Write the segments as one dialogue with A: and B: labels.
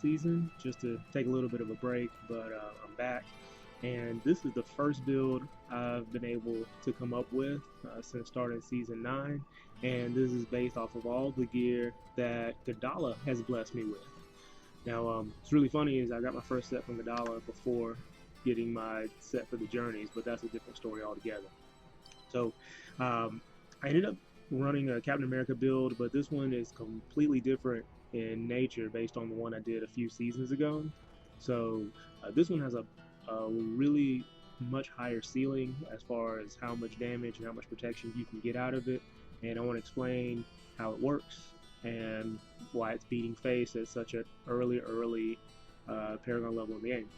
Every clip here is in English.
A: season just to take a little bit of a break, but I'm back. And this is the first build I've been able to come up with since starting season 9. And this is based off of all the gear that Godala has blessed me with. Now, what's really funny is I got my first set from Godala before getting my set for the journeys, but that's a different story altogether. So I ended up running a Captain America build, but this one is completely different in nature based on the one I did a few seasons ago. So this one has a really much higher ceiling as far as how much damage and how much protection you can get out of it, and I want to explain how it works and why it's beating face at such an early paragon level in the game.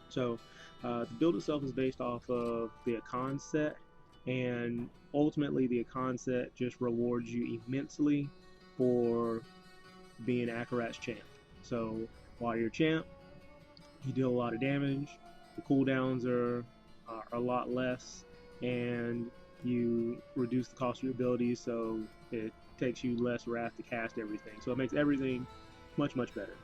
A: So the build itself is based off of the Akkhan set, and ultimately the Akkhan set just rewards you immensely for being Akarat's champ. So while you're champ, you deal a lot of damage, the cooldowns are a lot less, and you reduce the cost of your abilities, so it takes you less wrath to cast everything. So it makes everything much better.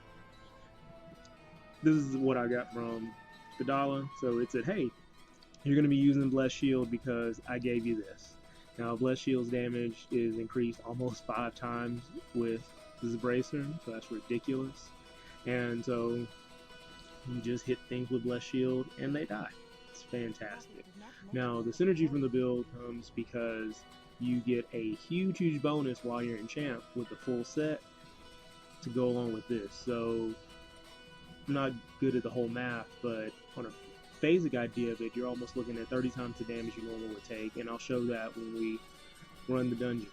A: This is what I got from Godala. So it said, hey, you're going to be using Blessed Shield because I gave you this. Now, Blessed Shield's damage is increased almost 5 times with this Bracer, so that's ridiculous. And so you just hit things with Blessed Shield and they die. It's fantastic. Now, the synergy from the build comes because you get a huge bonus while you're in champ with the full set to go along with this. So I'm not good at the whole math, but on a basic idea of it, you're almost looking at 30 times the damage you normally would take, and I'll show that when we run the dungeon.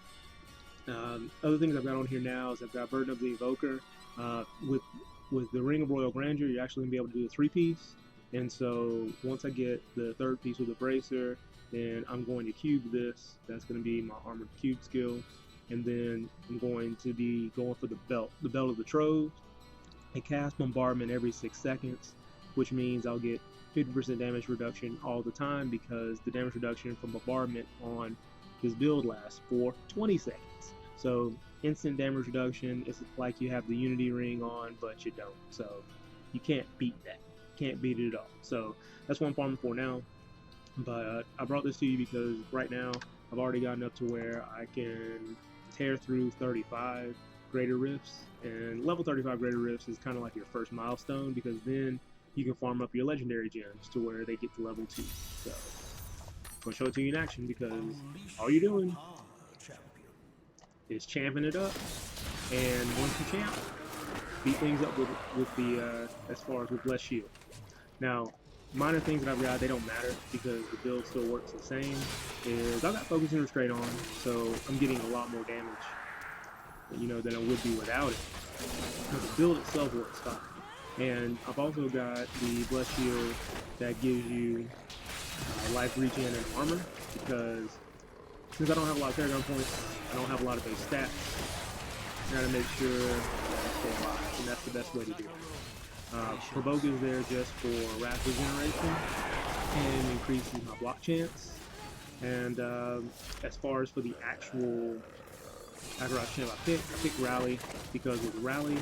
A: Other things I've got on here now is I've got Burden of the Evoker. With the Ring of Royal Grandeur, you're actually going to be able to do a 3-piece, and so once I get the 3rd piece with the Bracer, then I'm going to cube this. That's going to be my Armored Cube skill, and then I'm going to be going for the Belt of the Trove. I cast Bombardment every 6 seconds, which means I'll get 50% damage reduction all the time because the damage reduction from Bombardment on this build lasts for 20 seconds. So instant damage reduction is like you have the Unity Ring on, but you don't. So you can't beat that. Can't beat it at all. So that's what I'm farming for now. But I brought this to you because right now I've already gotten up to where I can tear through 35 Greater Rifts. And level 35 Greater Rifts is kind of like your first milestone because then you can farm up your legendary gems to where they get to level 2. So I'm going to show it to you in action because all you're doing is champing it up, and once you champ, beat things up with the as far as with Blessed Shield. Now, minor things that I've got, they don't matter because the build still works the same. Is I've got Focus and Restraint on, so I'm getting a lot more damage, than I would be without it. But the build itself works fine. And I've also got the Blessed Shield that gives you life regen and armor, because since I don't have a lot of paragon points, I don't have a lot of base stats, I gotta make sure that I stay alive, and that's the best way to do it. Provoke is there just for wrath regeneration and increases my block chance. And as far as for the actual Akarat champ I pick Rally, because with Rally,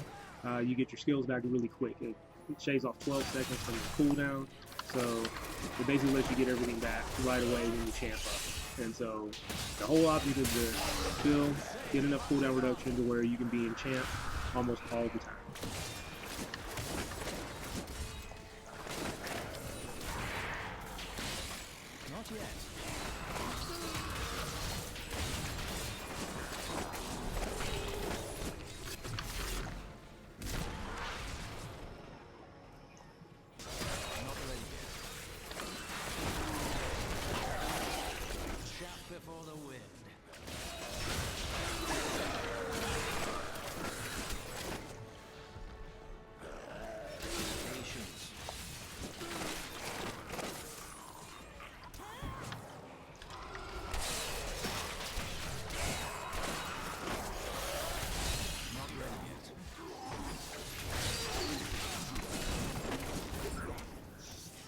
A: you get your skills back really quick. It shaves off 12 seconds from the cooldown, so it basically lets you get everything back right away when you champ up. And so the whole object is to still get enough cooldown reduction to where you can be in champ almost all the time.
B: Not yet. Before the wind. Patience. Not ready yet.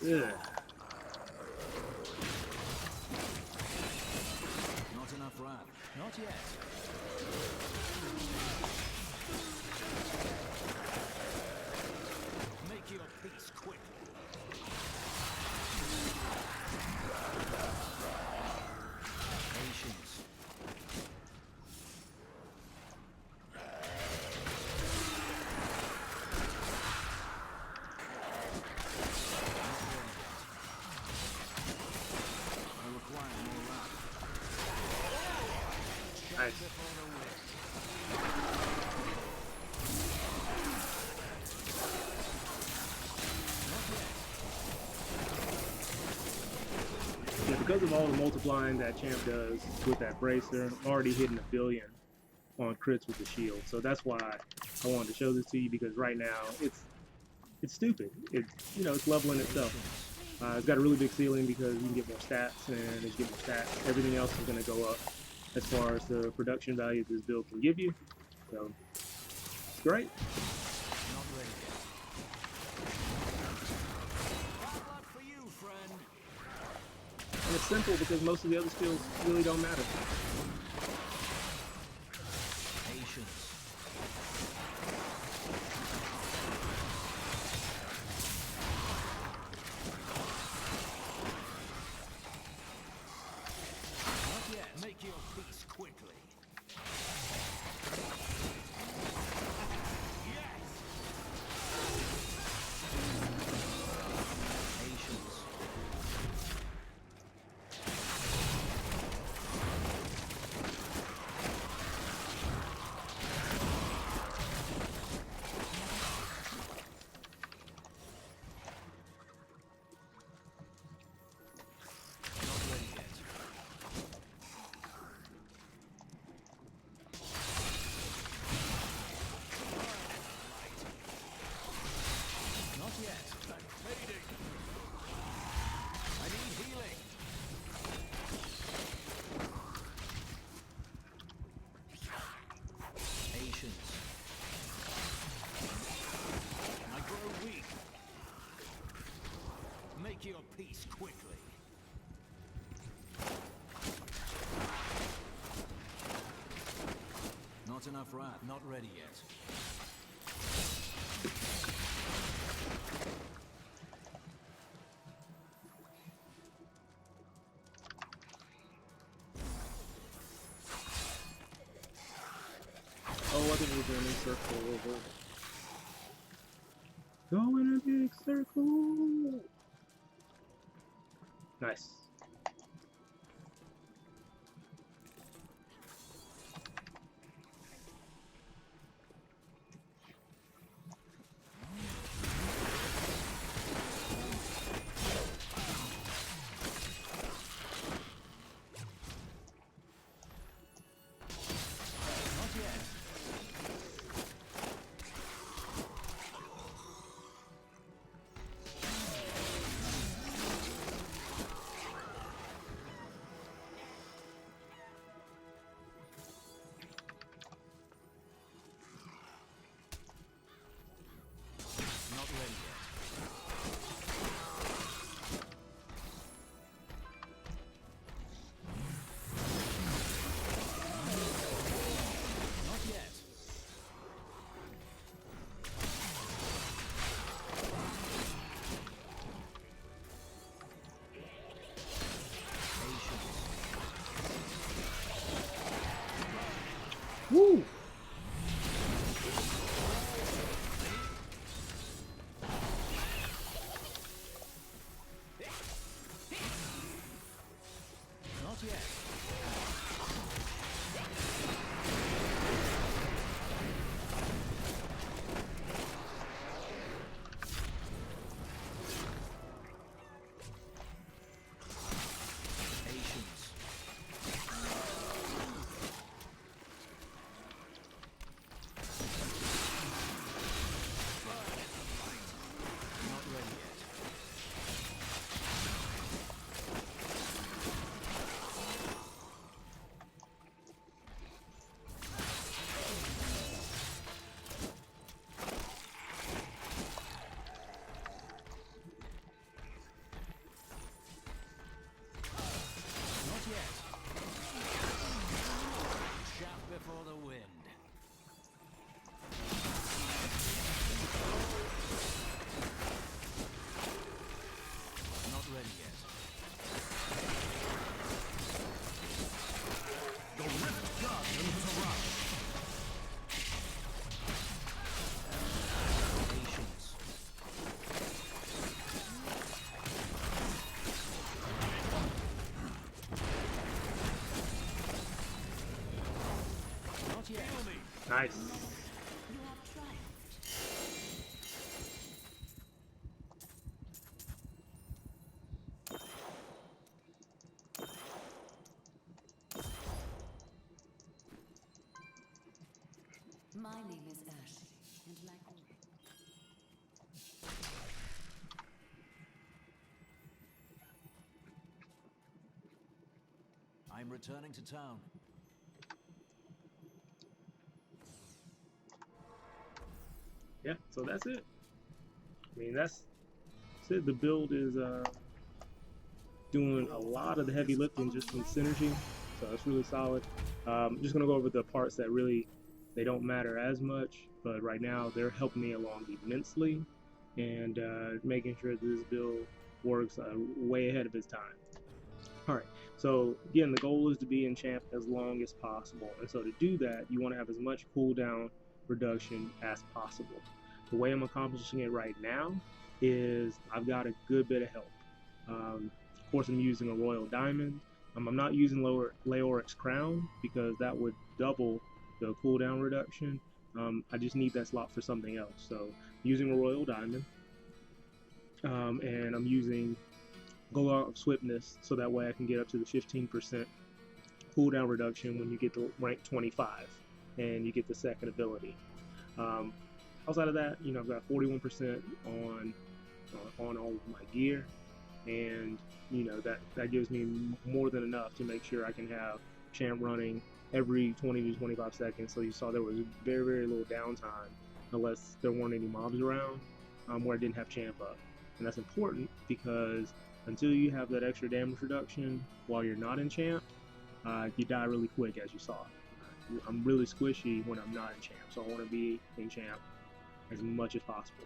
A: Yeah.
B: Not yet.
A: Nice.
B: Before the wind.
A: Yeah, because of all the multiplying that champ does with that bracer, I'm already hitting 1 billion on crits with the shield. So that's why I wanted to show this to you, because right now it's stupid. It's, you know, it's leveling itself. It's got a really big ceiling because you can get more stats, and as you get more stats, everything else is going to go up as far as the production value this build can give you. So it's great.
B: Not ready yet. Bad luck for you, friend.
A: And it's simple because most of the other skills really don't matter.
B: Patience. Not yet. Make your peace quickly. Yes. Patience. Not ready yet. Not yet. I'm fading. I need healing. Patience. I grow weak. Make your peace quickly. Not enough wrath. Not ready yet.
A: Oh, I think we're doing a circle over. Go in a big circle. Nice.
B: Not yet. Not ready yet. Not yet. Patience.
A: Woo! Nice.
C: You have triumphed. My name is Ashley, and like
B: I'm returning to town.
A: Yeah, so that's it. I mean, that's it. The build is doing a lot of the heavy lifting just from synergy, so it's really solid. Just gonna go over the parts that really they don't matter as much, but right now they're helping me along immensely, and making sure this build works way ahead of its time. All right, so again, the goal is to be in champ as long as possible, and so to do that, you want to have as much cooldown reduction as possible. The way I'm accomplishing it right now is I've got a good bit of help. Of course, I'm using a Royal Diamond. I'm not using Leoric's Crown because that would double the cooldown reduction. I just need that slot for something else. So I'm using a Royal Diamond, and I'm using Golar of Swiftness so that way I can get up to the 15% cooldown reduction when you get to rank 25 and you get the second ability. Outside of that, you know, I've got 41% on all of my gear, and you know that gives me more than enough to make sure I can have champ running every 20 to 25 seconds. So you saw there was very, very little downtime unless there weren't any mobs around where I didn't have champ up. And that's important because until you have that extra damage reduction while you're not in champ, you die really quick, as you saw. I'm really squishy when I'm not in champ, so I want to be in champ as much as possible.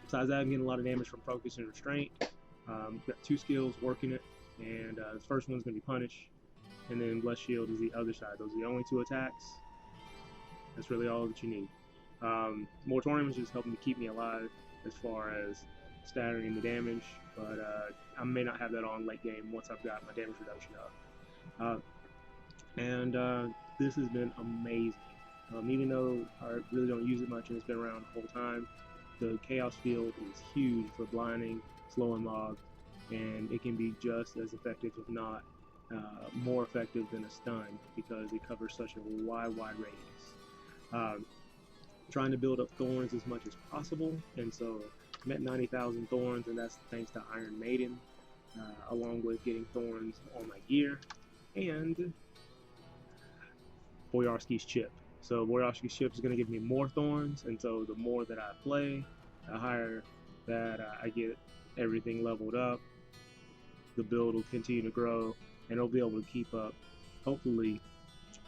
A: Besides that, I'm getting a lot of damage from focus and restraint. Got two skills working it, and the first one's going to be punish, and then bless shield is the other side. Those are the only two attacks. That's really all that you need. Moratorium is just helping to keep me alive as far as staggering the damage, but I may not have that on late game once I've got my damage reduction up. This has been amazing. Even though I really don't use it much and it's been around the whole time, the chaos field is huge for blinding, slowing mobs, and it can be just as effective, if not more effective than a stun, because it covers such a wide radius. Trying to build up thorns as much as possible, and so I'm at 90,000 thorns, and that's thanks to Iron Maiden, along with getting thorns on my gear, and Boyarsky's chip. So Boyarsky's chip is going to give me more thorns, and so the more that I play, the higher that I get everything leveled up. The build will continue to grow, and it'll be able to keep up, hopefully,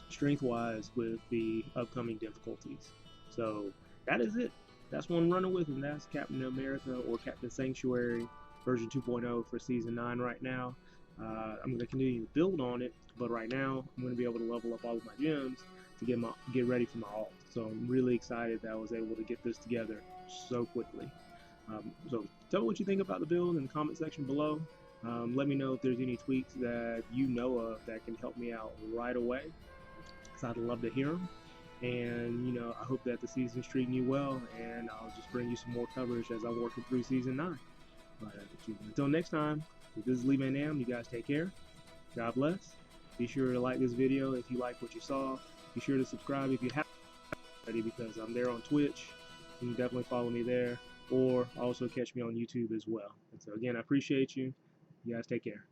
A: strength-wise with the upcoming difficulties. So that is it. That's what I'm running with, and that's Captain America or Captain Sanctuary version 2.0 for Season 9 right now. I'm going to continue to build on it, but right now I'm going to be able to level up all of my gems to get ready for my ult. So I'm really excited that I was able to get this together so quickly. So tell me what you think about the build in the comment section below. Let me know if there's any tweaks that you know of that can help me out right away, because I'd love to hear them. And you know, I hope that the season's treating you well, and I'll just bring you some more coverage as I'm working through Season 9. But until next time, this is Lee Van Dam. You guys take care. God bless. Be sure to like this video if you like what you saw. Be sure to subscribe if you haven't already, because I'm there on Twitch. You can definitely follow me there, or also catch me on YouTube as well. And so again, I appreciate you. You guys take care.